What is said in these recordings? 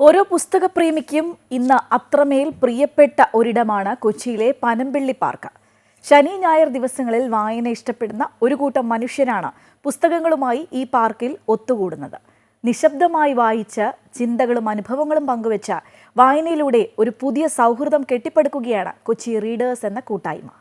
ഓരോ പുസ്തകപ്രേമിക്കും ഇന്ന് അത്രമേൽ പ്രിയപ്പെട്ട ഒരിടമാണ് കൊച്ചിയിലെ പനമ്പിള്ളി പാർക്ക്. ശനി ഞായർ ദിവസങ്ങളിൽ വായന ഇഷ്ടപ്പെടുന്ന ഒരു കൂട്ടം മനുഷ്യരാണ് പുസ്തകങ്ങളുമായി ഈ പാർക്കിൽ ഒത്തുകൂടുന്നത്. നിശബ്ദമായി വായിച്ച് ചിന്തകളും അനുഭവങ്ങളും പങ്കുവെച്ച വായനയിലൂടെ ഒരു പുതിയ സൗഹൃദം കെട്ടിപ്പടുക്കുകയാണ് കൊച്ചി റീഡേഴ്സ് എന്ന കൂട്ടായ്മ.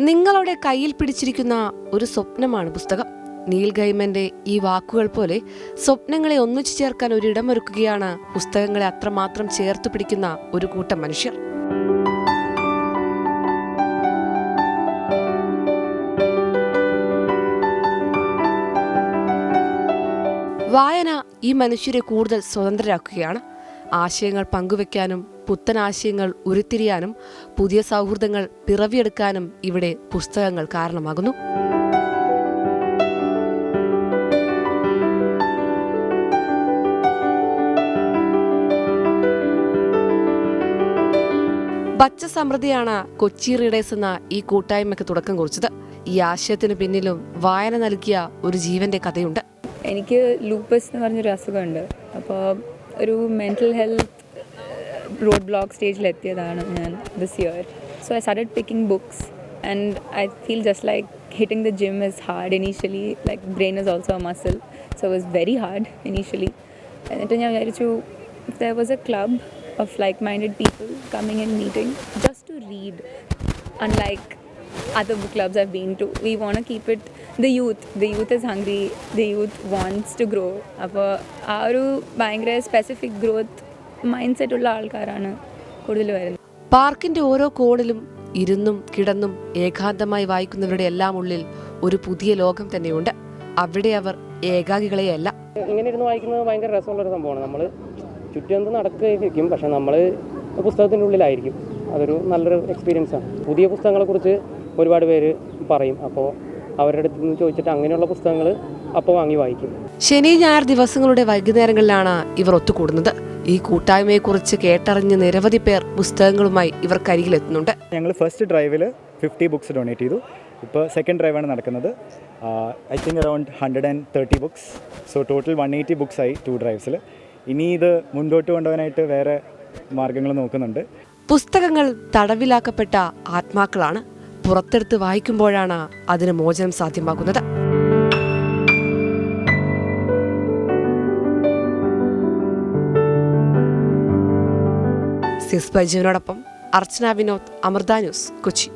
നിങ്ങളുടെ കയ്യിൽ പിടിച്ചിരിക്കുന്ന ഒരു സ്വപ്നമാണ് പുസ്തകം. നീൽ ഗൈമന്റെ ഈ വാക്കുകൾ പോലെ സ്വപ്നങ്ങളെ ഒന്നിച്ചു ചേർക്കാൻ ഒരിടമൊരുക്കുകയാണ് പുസ്തകങ്ങളെ അത്രമാത്രം ചേർത്ത് പിടിക്കുന്ന ഒരു കൂട്ടം മനുഷ്യർ. വായന ഈ മനുഷ്യരെ കൂടുതൽ സ്വതന്ത്രരാക്കുകയാണ്. ആശയങ്ങൾ പങ്കുവെക്കാനും പുത്തൻ ആശയങ്ങൾ ഉരുത്തിരിയാനും പുതിയ സൗഹൃദങ്ങൾ പിറവിയെടുക്കാനും ഇവിടെ പുസ്തകങ്ങൾ കാരണമാകുന്നു. പച്ച സമൃദ്ധിയാണ് കൊച്ചി റീഡേഴ്സ് എന്ന ഈ കൂട്ടായ്മയ്ക്ക് തുടക്കം കുറിച്ചത്. ഈ ആശയത്തിന് പിന്നിലും വായന നൽകിയ ഒരു ജീവന്റെ കഥയുണ്ട്. എനിക്ക് ലൂപ്പസ് എന്ന് പറഞ്ഞൊരു അസുഖമുണ്ട്. അപ്പോൾ ഒരു മെൻ്റൽ ഹെൽത്ത് റോഡ് ബ്ലോക്ക് സ്റ്റേജിലെത്തിയതാണ് ഞാൻ this year. So I started picking books and I feel just like hitting the gym is hard initially. Like brain is also a muscle, so it was very hard initially. എന്നിട്ട് ഞാൻ വിചാരിച്ചു there was a club of like-minded people coming and meeting just to read, unlike other book clubs I've been to. We want to keep it the youth is hungry, the youth wants to grow. അപ്പോൾ ആ ഒരു ഭയങ്കര specific growth mind set ഉള്ള ആൾക്കാരാണ് കൂടുതൽ വരുന്നത്. പാർക്കിന്റെ ഓരോ കോണിലും ഇരുന്നും കിടന്നും ഏകാന്തമായി വായിക്കുന്നവരുടെ എല്ലാം ഉള്ളിൽ ഒരു പുതിയ ലോകം തന്നെയുണ്ട്. അവിടെ അവർ ഏകാകികളെയല്ല. ഇങ്ങനെ ഇരുന്ന് വായിക്കുന്നത് ഭയങ്കര രസമുള്ളൊരു സംഭവമാണ്. നമ്മൾ ചുറ്റും നടക്കുകയും പക്ഷെ നമ്മൾ പുസ്തകത്തിൻ്റെ ഉള്ളിലായിരിക്കും. അതൊരു നല്ലൊരു എക്സ്പീരിയൻസാണ്. പുതിയ പുസ്തകങ്ങളെക്കുറിച്ച് ഒരുപാട് പേര് പറയും. അപ്പോൾ അവരുടെ അടുത്ത് നിന്ന് ചോദിച്ചിട്ട് അങ്ങനെയുള്ള പുസ്തകങ്ങൾ അപ്പോൾ വാങ്ങി വായിക്കും. ശനി ഞായർ ദിവസങ്ങളുടെ വൈകുന്നേരങ്ങളിലാണ് ഇവർ ഒത്തുകൂടുന്നത്. ഈ കൂട്ടായ്മയെക്കുറിച്ച് കേട്ടറിഞ്ഞ് നിരവധി പേർ പുസ്തകങ്ങളുമായി ഇവർക്കരികിലെത്തുന്നുണ്ട്. ഞങ്ങൾ ഫസ്റ്റ് ഡ്രൈവിൽ 50 ബുക്സ് ഡൊണേറ്റ് ചെയ്തു. ഇപ്പോൾ സെക്കൻഡ് ഡ്രൈവാണ് നടക്കുന്നത്. I think around 130 books. So total 180 books ആയി 2 ഡ്രൈവ്സിൽ. ഇനി ഇത് മുൻപോട്ട് കൊണ്ടുപോകാനായിട്ട് വേറെ മാർഗങ്ങൾ നോക്കുന്നുണ്ട്. പുസ്തകങ്ങൾ തടവിലാക്കപ്പെട്ട ആത്മാക്കളാണ്. പുറത്തെടുത്ത് വായിക്കുമ്പോഴാണ് അതിന് മോചനം സാധ്യമാകുന്നത്. സിസ് ബൈജുവിനോടൊപ്പം അർച്ചന വിനോദ്, അമൃത ന്യൂസ്, കൊച്ചി.